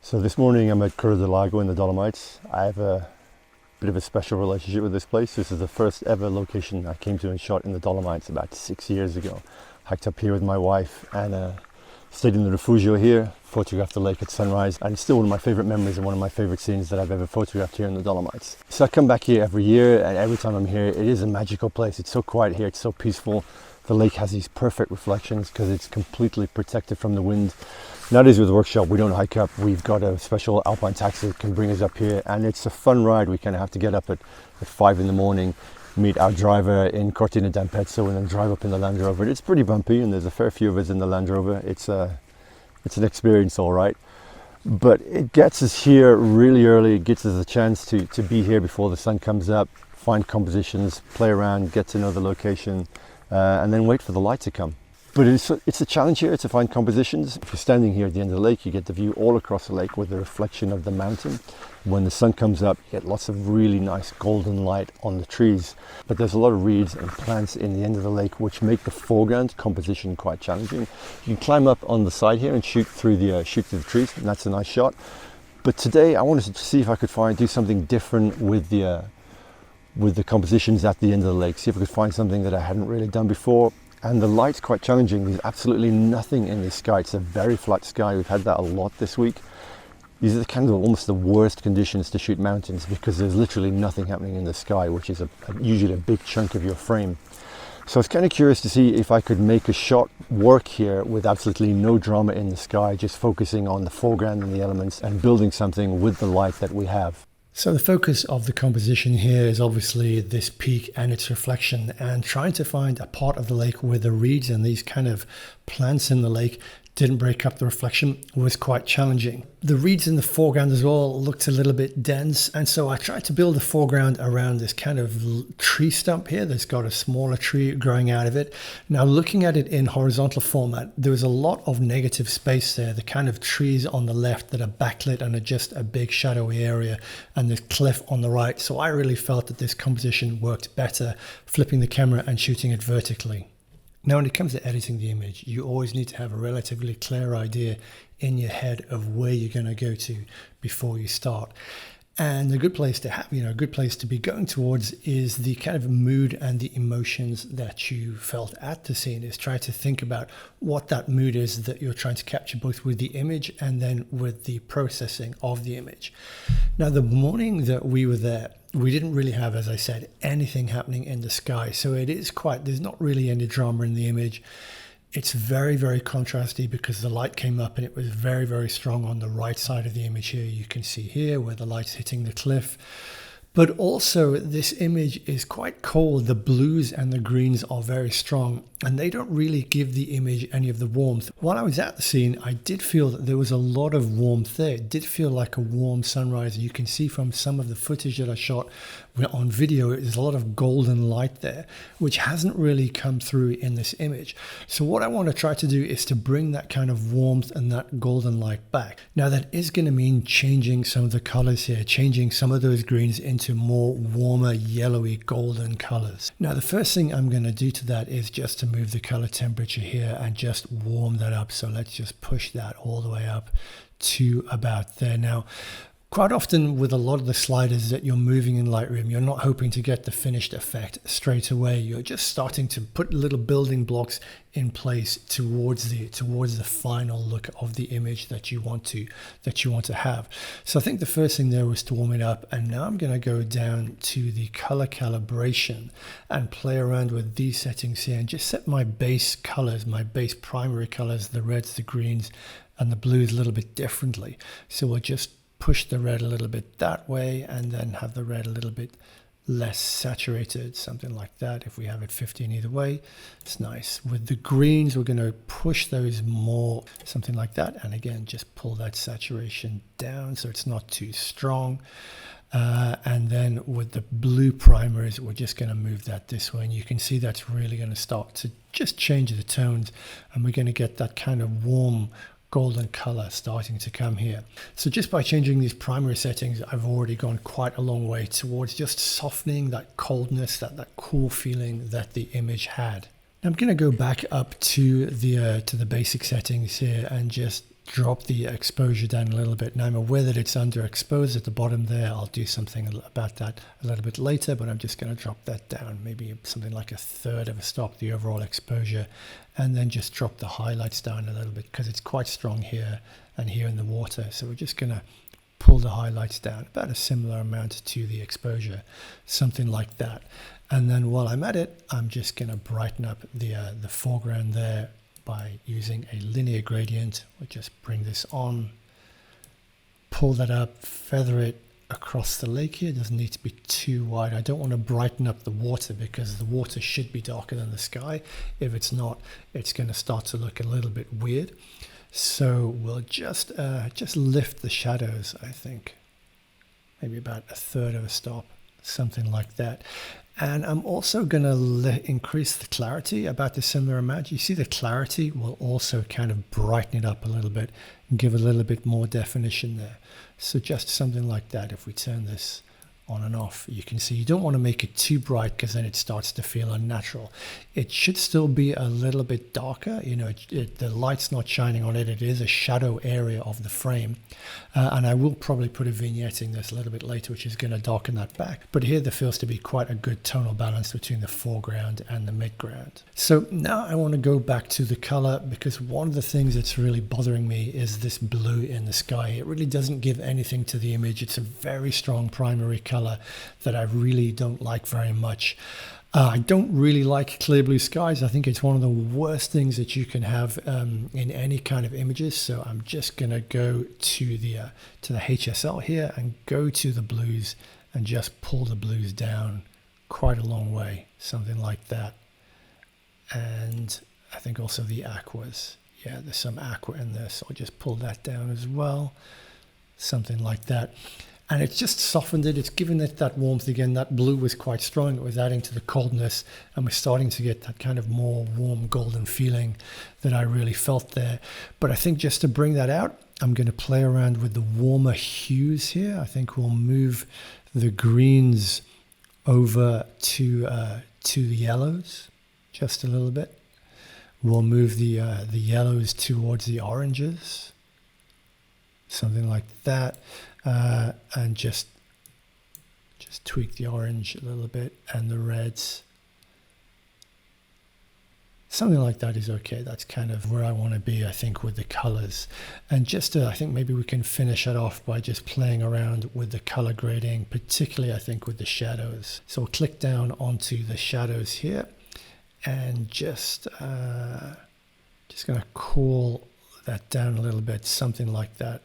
So this morning I'm at Curra del Lago in the Dolomites. I have a bit of a special relationship with this place. This is the first ever location I came to and shot in the Dolomites about 6 years ago. Hiked up here with my wife and stayed in the refugio here, photographed the lake at sunrise, and it's still one of my favorite memories and one of my favorite scenes that I've ever photographed here in the Dolomites. So I come back here every year, and every time I'm here it is a magical place. It's so quiet here, it's so peaceful. The lake has these perfect reflections because it's completely protected from the wind. Nowadays with the workshop we don't hike up, we've got a special alpine taxi that can bring us up here, and it's a fun ride. We kind of have to get up at 5 in the morning, meet our driver in Cortina d'Ampezzo, and then drive up in the Land Rover. It's pretty bumpy and there's a fair few of us in the Land Rover. It's an experience, all right, but it gets us here really early. It gives us a chance to be here before the sun comes up, find compositions, play around, get to know the location, and then wait for the light to come. But it's a challenge here to find compositions. If you're standing here at the end of the lake, you get the view all across the lake with the reflection of the mountain. When the sun comes up, you get lots of really nice golden light on the trees. But there's a lot of reeds and plants in the end of the lake which make the foreground composition quite challenging. You can climb up on the side here and shoot through the trees, and that's a nice shot. But today I wanted to see if I could do something different with the compositions at the end of the lake. See if I could find something that I hadn't really done before. And the light's quite challenging. There's absolutely nothing in the sky. It's a very flat sky. We've had that a lot this week. These are kind of almost the worst conditions to shoot mountains because there's literally nothing happening in the sky, which is usually a big chunk of your frame. So I was kind of curious to see if I could make a shot work here with absolutely no drama in the sky, just focusing on the foreground and the elements and building something with the light that we have. So the focus of the composition here is obviously this peak and its reflection, and trying to find a part of the lake where the reeds and these kind of plants in the lake didn't break up the reflection was quite challenging. The reeds in the foreground as well looked a little bit dense, and so I tried to build a foreground around this kind of tree stump here that's got a smaller tree growing out of it. Now looking at it in horizontal format, there was a lot of negative space there, the kind of trees on the left that are backlit and are just a big shadowy area, and this cliff on the right. So I really felt that this composition worked better flipping the camera and shooting it vertically. Now, when it comes to editing the image, you always need to have a relatively clear idea in your head of where you're going to go to before you start. And a good place to have, a good place to be going towards is the kind of mood and the emotions that you felt at the scene. Is try to think about what that mood is that you're trying to capture, both with the image and then with the processing of the image. Now, the morning that we were there, we didn't really have, as I said, anything happening in the sky. So there's not really any drama in the image. It's very, very contrasty because the light came up and it was very, very strong on the right side of the image here. You can see here where the light's hitting the cliff. But also this image is quite cold. The blues and the greens are very strong and they don't really give the image any of the warmth. While I was at the scene, I did feel that there was a lot of warmth there. It did feel like a warm sunrise. You can see from some of the footage that I shot on video, there's a lot of golden light there, which hasn't really come through in this image. So what I want to try to do is to bring that kind of warmth and that golden light back. Now that is going to mean changing some of the colors here, changing some of those greens into more warmer, yellowy, golden colors. Now the first thing I'm going to do to that is just to move the color temperature here and just warm that up. So let's just push that all the way up to about there. Now, quite often with a lot of the sliders that you're moving in Lightroom, you're not hoping to get the finished effect straight away. You're just starting to put little building blocks in place towards the final look of the image that you want to have. So I think the first thing there was to warm it up, and now I'm going to go down to the color calibration and play around with these settings here and just set my base colors, my base primary colors, the reds, the greens, and the blues a little bit differently. So we'll just push the red a little bit that way and then have the red a little bit less saturated, something like that. If we have it 15 either way, it's nice. With the greens, we're going to push those more, something like that, and again just pull that saturation down so it's not too strong. And then with the blue primers, we're just going to move that this way, and you can see that's really going to start to just change the tones, and we're going to get that kind of warm golden color starting to come here. So just by changing these primary settings, I've already gone quite a long way towards just softening that coldness, that cool feeling that the image had. Now I'm going to go back up to the basic settings here and just drop the exposure down a little bit. Now I'm aware that it's underexposed at the bottom there. I'll do something about that a little bit later, but I'm just going to drop that down, maybe something like 1/3 of a stop, the overall exposure, and then just drop the highlights down a little bit because it's quite strong here and here in the water. So we're just going to pull the highlights down about a similar amount to the exposure, something like that. And then while I'm at it, I'm just going to brighten up the foreground there by using a linear gradient. We'll just bring this on, pull that up, feather it across the lake here. It doesn't need to be too wide. I don't want to brighten up the water because the water should be darker than the sky. If it's not, it's going to start to look a little bit weird. So we'll just lift the shadows, I think, maybe about 1/3 of a stop, something like that. And I'm also going to increase the clarity about a similar amount. You see the clarity will also kind of brighten it up a little bit and give a little bit more definition there. So just something like that. If we turn this on and off, you can see you don't want to make it too bright because then it starts to feel unnatural. It should still be a little bit darker. You know, the light's not shining on it. It is a shadow area of the frame. And I will probably put a vignette in this a little bit later, which is going to darken that back. But here there feels to be quite a good tonal balance between the foreground and the midground. So now I want to go back to the color, because one of the things that's really bothering me is this blue in the sky. It really doesn't give anything to the image. It's a very strong primary color that I really don't like very much. I don't really like clear blue skies. I think it's one of the worst things that you can have in any kind of images. So I'm just going to go to the HSL here and go to the blues and just pull the blues down quite a long way, something like that. And I think also the aquas. Yeah, there's some aqua in there, so I'll just pull that down as well, something like that. And it's just softened it. It's given it that warmth again. That blue was quite strong. It was adding to the coldness. And we're starting to get that kind of more warm golden feeling that I really felt there. But I think just to bring that out, I'm going to play around with the warmer hues here. I think we'll move the greens over to the yellows just a little bit. We'll move the yellows towards the oranges, something like that. And just tweak the orange a little bit, and the reds, something like that is okay. That's kind of where I want to be, I think, with the colors. And just I think maybe we can finish it off by just playing around with the color grading, particularly I think with the shadows. So we'll click down onto the shadows here and just going to cool that down a little bit, something like that.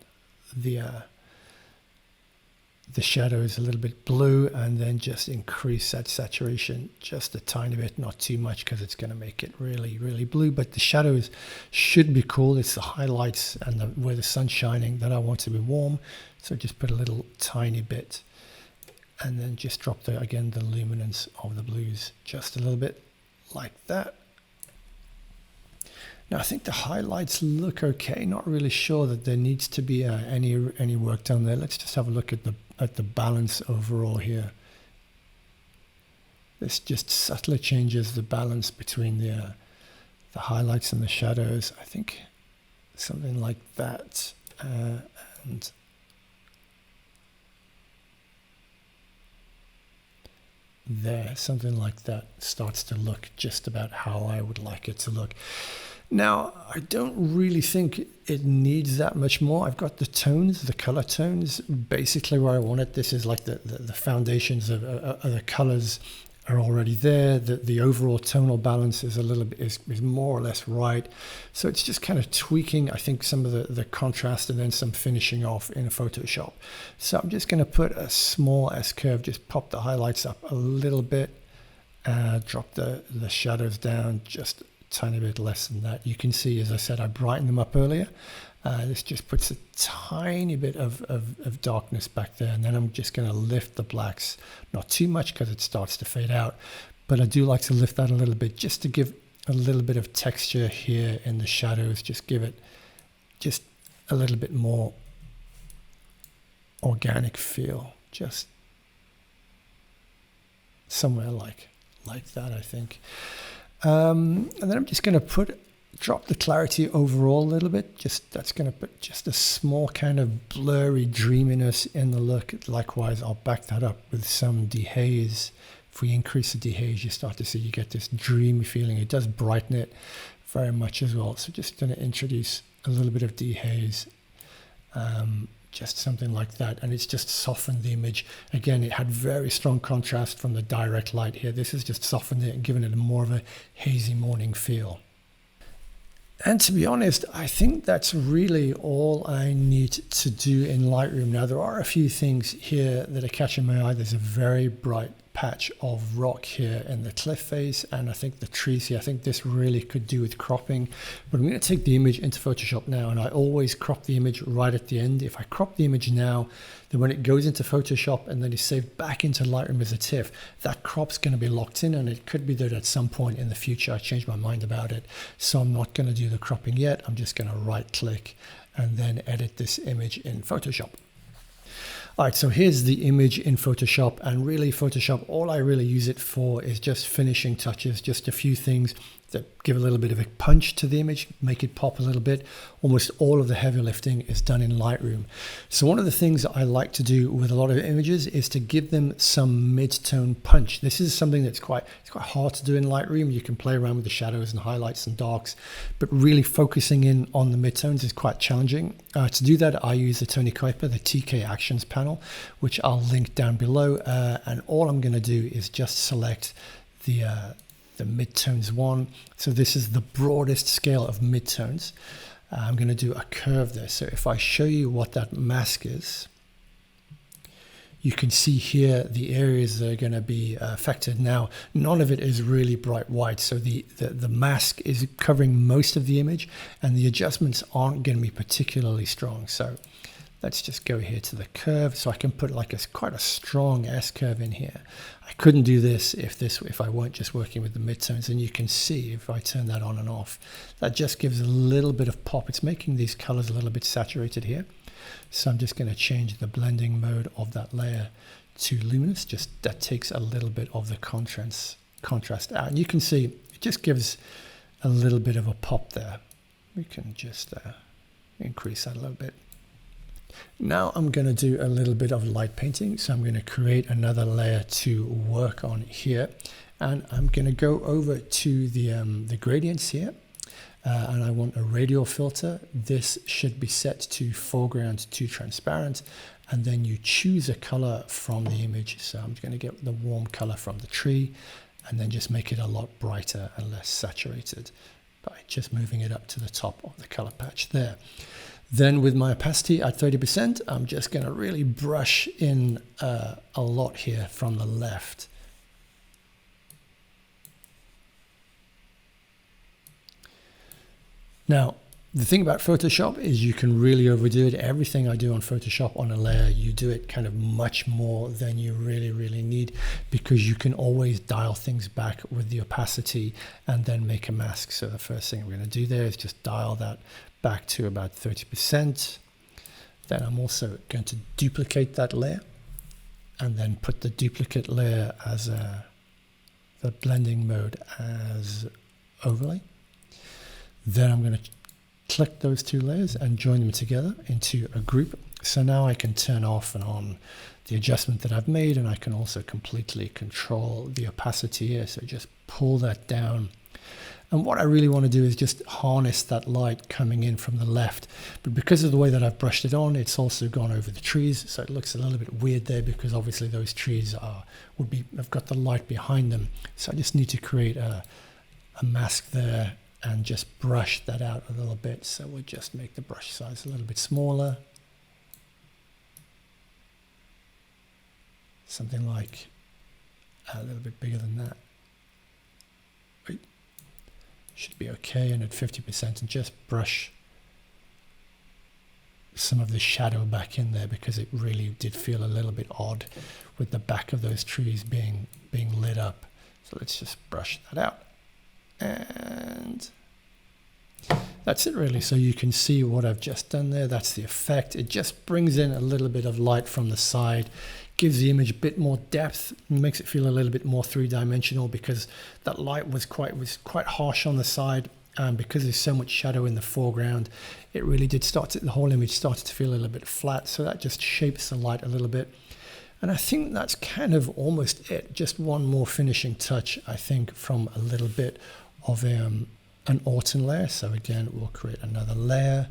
The shadow is a little bit blue, and then just increase that saturation just a tiny bit, not too much, because it's going to make it really, really blue. But the shadows should be cool. It's the highlights and where the sun's shining that I want to be warm. So just put a little tiny bit, and then just drop again the luminance of the blues just a little bit like that. Now I think the highlights look okay. Not really sure that there needs to be any work done there. Let's just have a look at the balance overall here. This just subtly changes the balance between the highlights and the shadows. I think something like that, and there, something like that starts to look just about how I would like it to look. Now, I don't really think it needs that much more. I've got the tones, the color tones, basically where I want it. This is like the foundations of the colors are already there. The overall tonal balance is a little bit, is more or less right. So it's just kind of tweaking, I think, some of the contrast and then some finishing off in Photoshop. So I'm just going to put a small S-curve, just pop the highlights up a little bit, drop the shadows down just tiny bit less than that. You can see, as I said, I brightened them up earlier. This just puts a tiny bit of darkness back there, and then I'm just going to lift the blacks, not too much because it starts to fade out, but I do like to lift that a little bit just to give a little bit of texture here in the shadows. Just give it just a little bit more organic feel, just somewhere like that, I think. And then I'm just going to put drop the clarity overall a little bit. That's going to put just a small kind of blurry dreaminess in the look. Likewise, I'll back that up with some dehaze. If we increase the dehaze, you start to see you get this dreamy feeling. It does brighten it very much as well. So just going to introduce a little bit of dehaze, just something like that, and it's just softened the image. Again, it had very strong contrast from the direct light here. This has just softened it and given it a more of a hazy morning feel. And to be honest, I think that's really all I need to do in Lightroom. Now, there are a few things here that are catching my eye. There's a very bright patch of rock here in the cliff face, and I think the trees here, I think this really could do with cropping. But I'm going to take the image into Photoshop now, and I always crop the image right at the end. If I crop the image now, then when it goes into Photoshop and then is saved back into Lightroom as a TIFF, that crop's going to be locked in, and it could be that at some point in the future I change my mind about it. So I'm not going to do the cropping yet. I'm just going to right click and then edit this image in Photoshop. All right, so here's the image in Photoshop, and really Photoshop, all I really use it for is just finishing touches, just a few things that give a little bit of a punch to the image, make it pop a little bit. Almost all of the heavy lifting is done in Lightroom. So one of the things that I like to do with a lot of images is to give them some mid-tone punch. This is something that's quite hard to do in Lightroom. You can play around with the shadows and highlights and darks, but really focusing in on the midtones is quite challenging. To do that, I use the Tony Kuiper, the TK Actions panel, which I'll link down below. And all I'm going to do is just select the midtones one. So this is the broadest scale of midtones. I'm going to do a curve there. So if I show you what that mask is, you can see here the areas that are going to be affected. Now, none of it is really bright white, so the mask is covering most of the image, and the adjustments aren't going to be particularly strong. So let's just go here to the curve, so I can put like quite a strong S curve in here. I couldn't do this if I weren't just working with the midtones, and you can see if I turn that on and off, that just gives a little bit of pop. It's making these colors a little bit saturated here. So I'm just going to change the blending mode of that layer to luminous. Just that takes a little bit of the contrast out, and you can see it just gives a little bit of a pop there. We can just increase that a little bit. Now I'm going to do a little bit of light painting, so I'm going to create another layer to work on here, and I'm going to go over to the gradients here, and I want a radial filter. This should be set to foreground to transparent, and then you choose a color from the image. So I'm going to get the warm color from the tree, and then just make it a lot brighter and less saturated by just moving it up to the top of the color patch there. Then with my opacity at 30%, I'm just going to really brush in a lot here from the left. Now, the thing about Photoshop is you can really overdo it. Everything I do on Photoshop on a layer, you do it kind of much more than you really need, because you can always dial things back with the opacity and then make a mask. So the first thing we're going to do there is just dial that back to about 30%. Then I'm also going to duplicate that layer and then put the duplicate layer as the blending mode as overlay. Then I'm going to click those two layers and join them together into a group. So now I can turn off and on the adjustment that I've made, and I can also completely control the opacity here. So just pull that down. And what I really want to do is just harness that light coming in from the left. But because of the way that I've brushed it on, it's also gone over the trees. So it looks a little bit weird there, because obviously those trees have got the light behind them. So I just need to create a mask there and just brush that out a little bit. So we'll just make the brush size a little bit smaller. Something like a little bit bigger than that. Should be okay, and at 50%, and just brush some of the shadow back in there, because it really did feel a little bit odd with the back of those trees being lit up. So let's just brush that out, and that's it really. So you can see what I've just done there. That's the effect. It just brings in a little bit of light from the side, gives the image a bit more depth, and makes it feel a little bit more three-dimensional, because that light was quite harsh on the side, And because there's so much shadow in the foreground, it really did the whole image started to feel a little bit flat. So that just shapes the light a little bit. And I think that's kind of almost it. Just one more finishing touch, I think, from a little bit of an autumn layer. So again, we'll create another layer.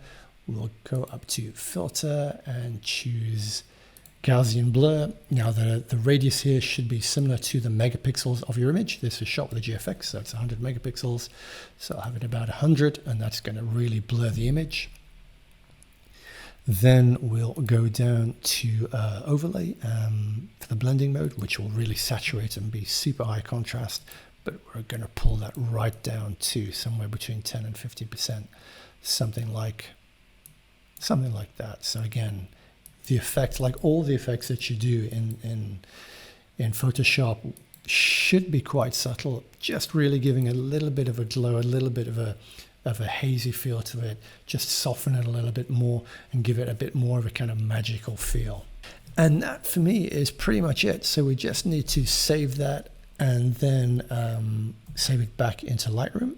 We'll go up to filter and choose Gaussian blur. Now the radius here should be similar to the megapixels of your image. This is shot with a GFX, so it's 100 megapixels. So I'll have it about 100, and that's going to really blur the image. Then we'll go down to overlay for the blending mode, which will really saturate and be super high contrast. But we're going to pull that right down to somewhere between 10 and 50%, something like that. So again, the effect, like all the effects that you do in Photoshop, should be quite subtle, just really giving a little bit of a glow, a little bit of a hazy feel to it, just soften it a little bit more and give it a bit more of a kind of magical feel. And that for me is pretty much it. So we just need to save that and then save it back into Lightroom.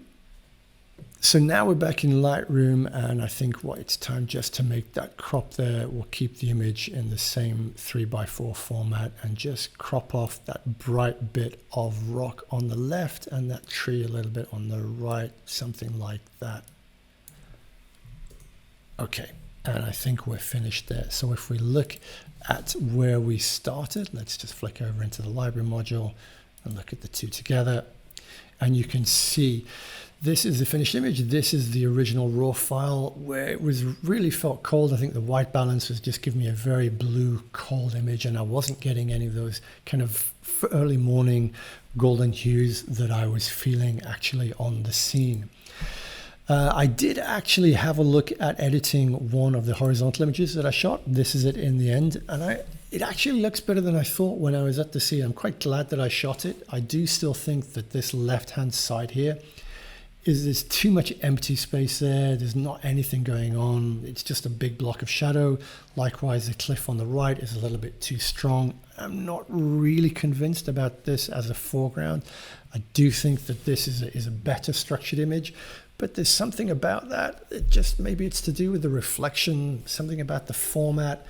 So now we're back in Lightroom, and I think it's time just to make that crop there. We'll keep the image in the same 3x4 format and just crop off that bright bit of rock on the left and that tree a little bit on the right, something like that. Okay, and I think we're finished there. So if we look at where we started, let's just flick over into the library module and look at the two together. And you can see this is the finished image. This is the original raw file where it was really felt cold. I think the white balance was just giving me a very blue, cold image, and I wasn't getting any of those kind of early morning golden hues that I was feeling actually on the scene. I did actually have a look at editing one of the horizontal images that I shot. This is it in the end, and it actually looks better than I thought when I was at the scene. I'm quite glad that I shot it. I do still think that this left-hand side here there's too much empty space there. There's not anything going on. It's just a big block of shadow. Likewise, the cliff on the right is a little bit too strong. I'm not really convinced about this as a foreground. I do think that this is a better structured image, but there's something about that. Maybe it's to do with the reflection, something about the format.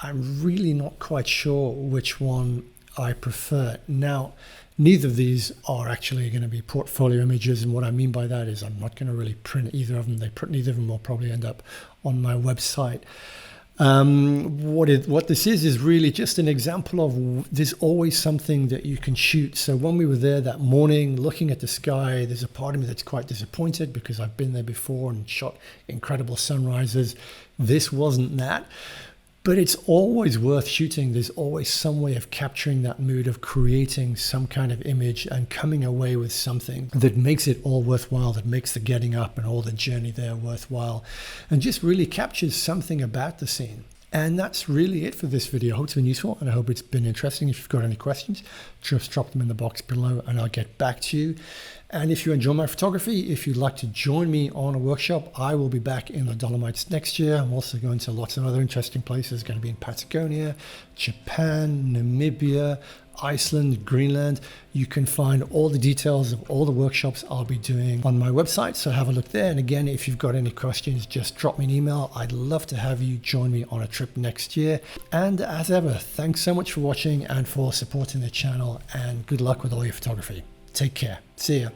I'm really not quite sure which one I prefer. Now, neither of these are actually going to be portfolio images, and what I mean by that is I'm not going to really print either of them. Neither of them will probably end up on my website. What this is really just an example of there's always something that you can shoot. So when we were there that morning looking at the sky, there's a part of me that's quite disappointed because I've been there before and shot incredible sunrises. This wasn't that. But it's always worth shooting. There's always some way of capturing that mood, of creating some kind of image and coming away with something that makes it all worthwhile, that makes the getting up and all the journey there worthwhile, and just really captures something about the scene. And that's really it for this video. I hope it's been useful and I hope it's been interesting. If you've got any questions, just drop them in the box below and I'll get back to you. And if you enjoy my photography, if you'd like to join me on a workshop, I will be back in the Dolomites next year. I'm also going to lots of other interesting places. Going to be in Patagonia, Japan, Namibia, Iceland, Greenland. You can find all the details of all the workshops I'll be doing on my website, so have a look there. And again, if you've got any questions, just drop me an email. I'd love to have you join me on a trip next year. And as ever, thanks so much for watching and for supporting the channel, and good luck with all your photography. Take care. See ya.